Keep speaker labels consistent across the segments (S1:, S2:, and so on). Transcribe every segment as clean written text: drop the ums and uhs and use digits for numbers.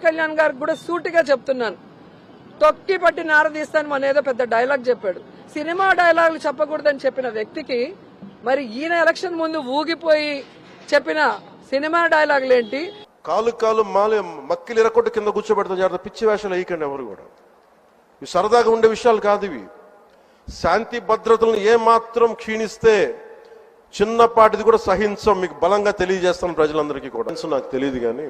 S1: కళ్యాణ్ గారికి కూడా సూటిగా చెప్తున్నాను, తొక్కి పట్టి నారదీస్తాను మన ఏదో పెద్ద డైలాగ్ చెప్పాడు. సినిమా డైలాగులు చెప్పకూడదని చెప్పిన వ్యక్తికి మరి ఈయన ఎలక్షన్ ముందు ఊగిపోయి చెప్పిన సినిమా డైలాగులు ఏంటి?
S2: కాలు కాలు మాలి మక్కిలు ఇరకొట్టు కింద కూర్చోబెడతాం. జాగ్రత్త, పిచ్చి వేషాలు వేయకండి ఎవరు కూడా. ఇవి సరదాగా ఉండే విషయాలు కాదు. ఇవి శాంతి భద్రతలను ఏమాత్రం క్షీణిస్తే చిన్నపాటిది కూడా సహించం. మీకు బలంగా తెలియజేస్తాను ప్రజలందరికీ కూడా. నాకు తెలియదు, కానీ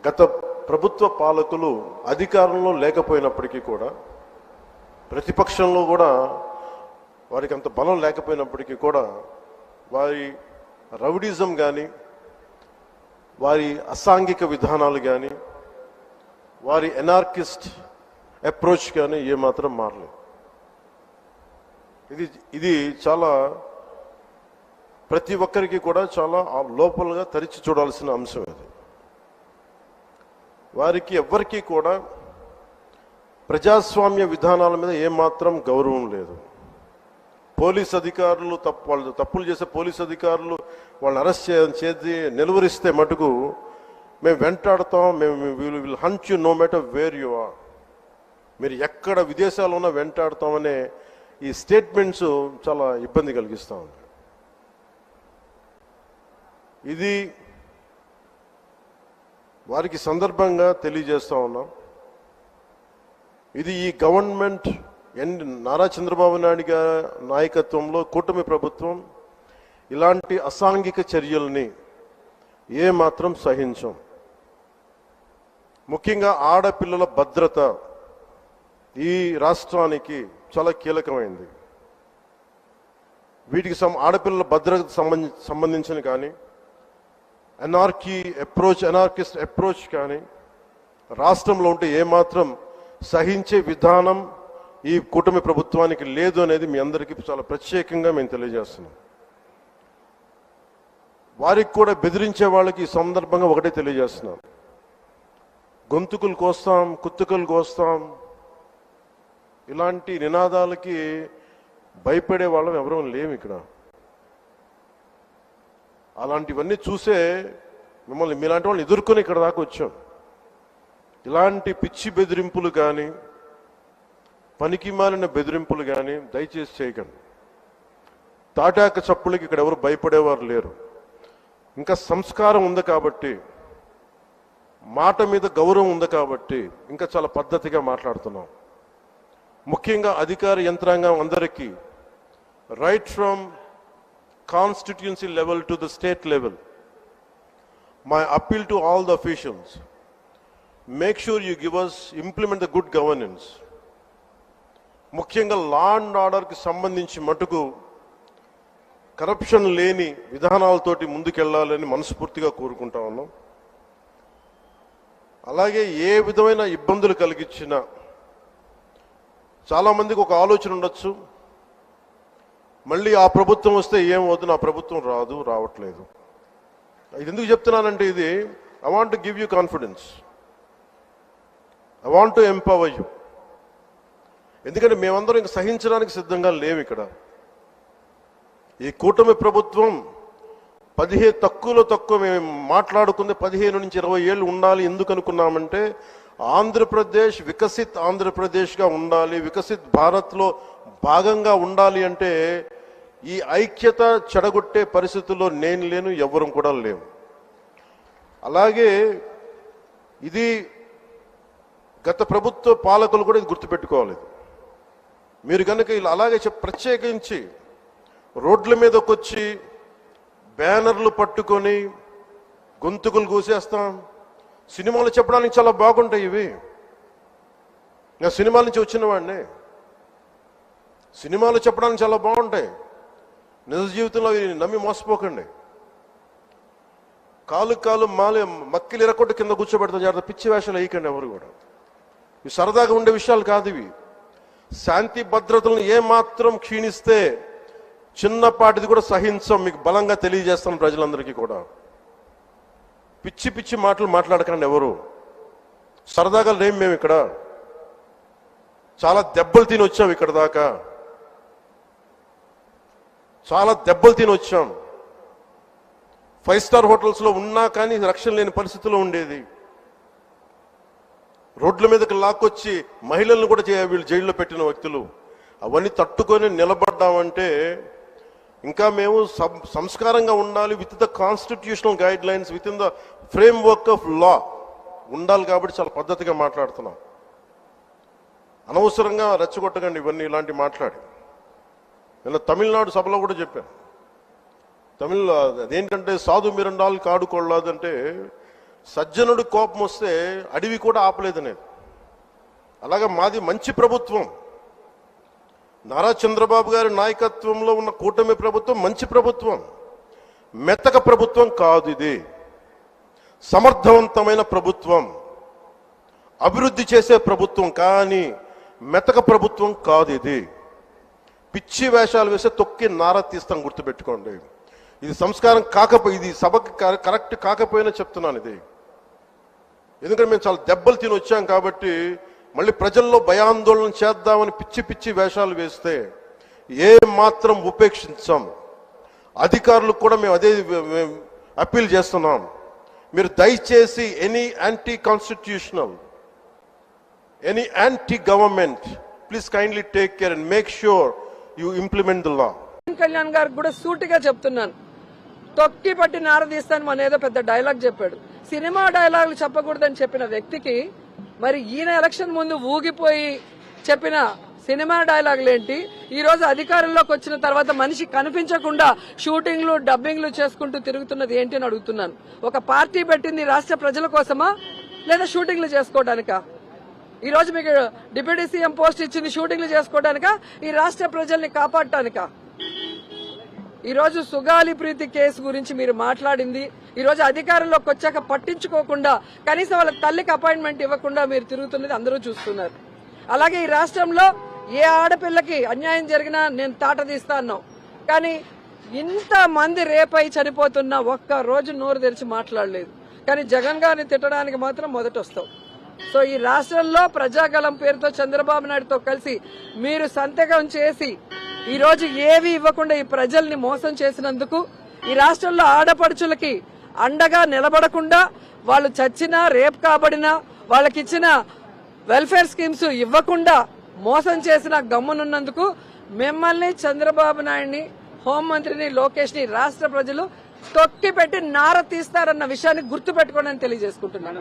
S2: గత ప్రభుత్వ పాలకులు అధికారంలో లేకపోయినప్పటికీ కూడా, ప్రతిపక్షంలో కూడా వారికి అంత బలం లేకపోయినప్పటికీ కూడా, వారి రౌడిజం కానీ, వారి అసాంఘిక విధానాలు కానీ, వారి ఎనార్కిస్ట్ అప్రోచ్ కానీ ఏమాత్రం మారలేదు. ఇది చాలా ప్రతి ఒక్కరికి కూడా చాలా లోపలగా తరిచి చూడాల్సిన అంశం. ఇది వారికి ఎవ్వరికీ కూడా ప్రజాస్వామ్య విధానాల మీద ఏమాత్రం గౌరవం లేదు. పోలీస్ అధికారులు వాళ్ళు తప్పులు చేసే పోలీస్ అధికారులు వాళ్ళని అరెస్ట్ చేసి నిలువరిస్తే మటుకు మేము వెంటాడతాం, మేము will hunt you no matter where you are, మీరు ఎక్కడ విదేశాల్లో ఉన్నా వెంటాడతామనే ఈ స్టేట్మెంట్స్ చాలా ఇబ్బంది కలిగిస్తూ ఉంది. ఇది వారికి సందర్భంగా తెలియజేస్తూ ఉన్నాం. ఇది ఈ గవర్నమెంట్ నారా చంద్రబాబు నాయుడు గారి నాయకత్వంలో కూటమి ప్రభుత్వం ఇలాంటి అసాంఘిక చర్యల్ని ఏమాత్రం సహించం. ముఖ్యంగా ఆడపిల్లల భద్రత ఈ రాష్ట్రానికి చాలా కీలకమైంది. వీటికి ఆడపిల్లల భద్రతకు సంబంధించిన కానీ, ఎనార్కిస్ట్ అప్రోచ్ కానీ రాష్ట్రంలో ఉంటే ఏమాత్రం సహించే విధానం ఈ కూటమి ప్రభుత్వానికి లేదు అనేది మీ అందరికీ చాలా ప్రత్యేకంగా మేము తెలియజేస్తున్నాం. వారికి కూడా బెదిరించే వాళ్ళకి ఈ సందర్భంగా ఒకటే తెలియజేస్తున్నాం, గొంతుకులు కోస్తాం, కుత్తుకలు కోస్తాం, ఇలాంటి నినాదాలకి భయపడే వాళ్ళం ఎవరూ లేము ఇక్కడ. అలాంటివన్నీ చూసే మీలాంటి వాళ్ళని ఎదుర్కొని ఇక్కడ దాకా వచ్చాం. ఇలాంటి పిచ్చి బెదిరింపులు కానీ, పనికి మాలిన బెదిరింపులు కానీ దయచేసి చేయకండి. తాటాక చప్పులకి ఇక్కడ ఎవరు భయపడేవారు లేరు. ఇంకా సంస్కారం ఉంది కాబట్టి, మాట మీద గౌరవం ఉంది కాబట్టి ఇంకా చాలా పద్ధతిగా మాట్లాడుతున్నాం. ముఖ్యంగా అధికార యంత్రాంగం అందరికీ, right from constituency level to the state level, my appeal to all the officials, make sure you implement the good governance. ముఖ్యంగా లా అండ్ ఆర్డర్కి సంబంధించి మటుకు కరప్షన్ లేని విధానాలతోటి ముందుకెళ్లాలని మనస్ఫూర్తిగా కోరుకుంటా ఉన్నాం. అలాగే ఏ విధమైన ఇబ్బందులు కలిగించినా, చాలామందికి ఒక ఆలోచన ఉండొచ్చు, మళ్ళీ ఆ ప్రభుత్వం వస్తే ఏమవుతుంది, ఆ ప్రభుత్వం రావట్లేదు. ఇది ఎందుకు చెప్తున్నానంటే, ఇది I want to give you confidence, I want to empower you. ఎందుకంటే మేమందరం ఇంక సహించడానికి సిద్ధంగా లేవు. ఇక్కడ ఈ కూటమి ప్రభుత్వం తక్కువ మేము మాట్లాడుకుంది 15 నుంచి 20 ఏళ్ళు ఉండాలి. ఎందుకు అనుకున్నామంటే, ఆంధ్రప్రదేశ్ వికసిత్ ఆంధ్రప్రదేశ్గా ఉండాలి, వికసిత్ భారత్లో భాగంగా ఉండాలి. అంటే ఈ ఐక్యత చెడగొట్టే పరిస్థితుల్లో నేను లేను, ఎవరు కూడా లేవు. అలాగే ఇది గత ప్రభుత్వ పాలకులు కూడా ఇది గుర్తుపెట్టుకోవాలి. మీరు కనుక ఇలా అలాగే ప్రత్యేకించి రోడ్ల మీదకి వచ్చి బ్యానర్లు పట్టుకొని గొంతుకులు కూసేస్తాం, సినిమాలు చెప్పడానికి చాలా బాగుంటాయి. ఇవి నా సినిమాల నుంచి వచ్చిన వాడిని, సినిమాలు చెప్పడానికి చాలా బాగుంటాయి. నిజ జీవితంలో అవి నమ్మి మోసపోకండి. కాలు మాలి మక్కిలు ఇరకొట్టు కింద కూర్చోబెడతాం. జాగ్రత్త, పిచ్చి వేషాలు వేయకండి ఎవరు కూడా. ఇవి సరదాగా ఉండే విషయాలు కాదు. ఇవి శాంతి భద్రతలను ఏమాత్రం క్షీణిస్తే చిన్నపాటిది కూడా సహించం. మీకు బలంగా తెలియజేస్తాను ప్రజలందరికీ కూడా. పిచ్చి మాటలు మాట్లాడకండి ఎవరు. సరదాగా లేం మేము ఇక్కడ. చాలా దెబ్బలు తిని వచ్చాం ఇక్కడ దాకా, చాలా దెబ్బలు తిని వచ్చాం. 5 స్టార్ హోటల్స్లో ఉన్నా కానీ రక్షణ లేని పరిస్థితిలో ఉండేది. రోడ్ల మీదకి లాక్కొచ్చి మహిళలను కూడా వీళ్ళు జైల్లో పెట్టిన వ్యక్తులు. అవన్నీ తట్టుకొని నిలబడ్డామంటే ఇంకా మేము సంస్కారంగా ఉండాలి. With the constitutional guide lines, with in the frame work of law ఉండాలి. కాబట్టి చాలా పద్ధతిగా మాట్లాడుతున్నాం. అనవసరంగా రెచ్చగొట్టకండి ఇవన్నీ ఇలాంటి మాట్లాడి. నిన్న తమిళనాడు సభలో కూడా చెప్పాను. అదేంటంటే సాధు మిరండాలు కాడు కొళ్ళాదంటే సజ్జనుడు కోపం వస్తే అడవి కూడా ఆపలేదనేది. అలాగా మాది మంచి ప్రభుత్వం. నారా చంద్రబాబు గారి నాయకత్వంలో ఉన్న కూటమి ప్రభుత్వం మంచి ప్రభుత్వం, మెత్తక ప్రభుత్వం కాదు. ఇది సమర్థవంతమైన ప్రభుత్వం, అభివృద్ధి చేసే ప్రభుత్వం, కానీ మెతక ప్రభుత్వం కాదు. ఇది పిచ్చి వేషాలు వేసే తొక్కి నారా తీస్తాం, గుర్తుపెట్టుకోండి. ఇది సంస్కారం కాకపోయి, ఇది సభకి కరెక్ట్ కాకపోయినా చెప్తున్నాను ఇది. ఎందుకంటే మేము చాలా దెబ్బలు తిని వచ్చాం కాబట్టి మళ్ళీ ప్రజల్లో భయాందోళన చేద్దామని పిచ్చి పిచ్చి వేషాలు వేస్తే ఏ మాత్రం ఉపేక్షించాం. అధికారులకు కూడా మేము అదే అప్పీల్ చేస్తున్నాం. మీరు దయచేసి any anti constitutional, any anti government, please kindly take care and make sure you implement the law.
S1: Kalyan గారికి కూడా సూటిగా చెప్తున్నాను, తొక్కి పట్టి నారదీస్తాను అనేదో పెద్ద డైలాగ్ చెప్పాడు. సినిమా డైలాగులు చెప్పకూడదని చెప్పిన వ్యక్తికి మరి ఈయన ఎలక్షన్ ముందు ఊగిపోయి చెప్పిన సినిమా డైలాగులు ఏంటి? ఈ రోజు అధికారంలోకి వచ్చిన తర్వాత మనిషి కనిపించకుండా షూటింగ్లు డబ్బింగ్లు చేసుకుంటూ తిరుగుతున్నది ఏంటి అని అడుగుతున్నాను. ఒక పార్టీ పెట్టింది రాష్ట్ర ప్రజల కోసమా లేదా షూటింగ్లు చేసుకోవడానికా? ఈ రోజు మీకు డిప్యూటీ సీఎం పోస్ట్ ఇచ్చింది షూటింగ్లు చేసుకోవడానికా, ఈ రాష్ట్ర ప్రజల్ని కాపాడటానికా? ఈ రోజు సుగాలి ప్రీతి కేసు గురించి మీరు మాట్లాడింది, ఈ రోజు అధికారంలోకి వచ్చాక పట్టించుకోకుండా కనీసం వాళ్ళ తల్లికి అపాయింట్మెంట్ ఇవ్వకుండా మీరు తిరుగుతున్నది అందరూ చూస్తున్నారు. అలాగే ఈ రాష్ట్రంలో ఏ ఆడపిల్లకి అన్యాయం జరిగినా నేను తాట తీస్తా అన్నావు, కానీ ఇంత మంది రేపై చనిపోతున్నా ఒక్క రోజు నోరు తెరిచి మాట్లాడలేదు. కానీ జగన్ గారిని తిట్టడానికి మాత్రం మొదట వస్తావు. సో ఈ రాష్ట్రంలో ప్రజాగలం పేరుతో చంద్రబాబు నాయుడుతో కలిసి మీరు సంతకం చేసి ఈ రోజు ఏవి ఇవ్వకుండా ఈ ప్రజల్ని మోసం చేసినందుకు, ఈ రాష్ట్రంలో ఆడపడుచులకి అండగా నిలబడకుండా వాళ్ళు చచ్చినా రేప్ కాబడినా వాళ్ళకిచ్చిన వెల్ఫేర్ స్కీమ్స్ ఇవ్వకుండా మోసం చేసిన గమ్మునున్నందుకు మిమ్మల్ని, చంద్రబాబు నాయుడిని, హోంమంత్రిని, లోకేష్ ని రాష్ట్ర ప్రజలు తొక్కి పెట్టి నార తీస్తారన్న విషయాన్ని గుర్తుపెట్టుకోండి అని తెలియజేసుకుంటున్నాను.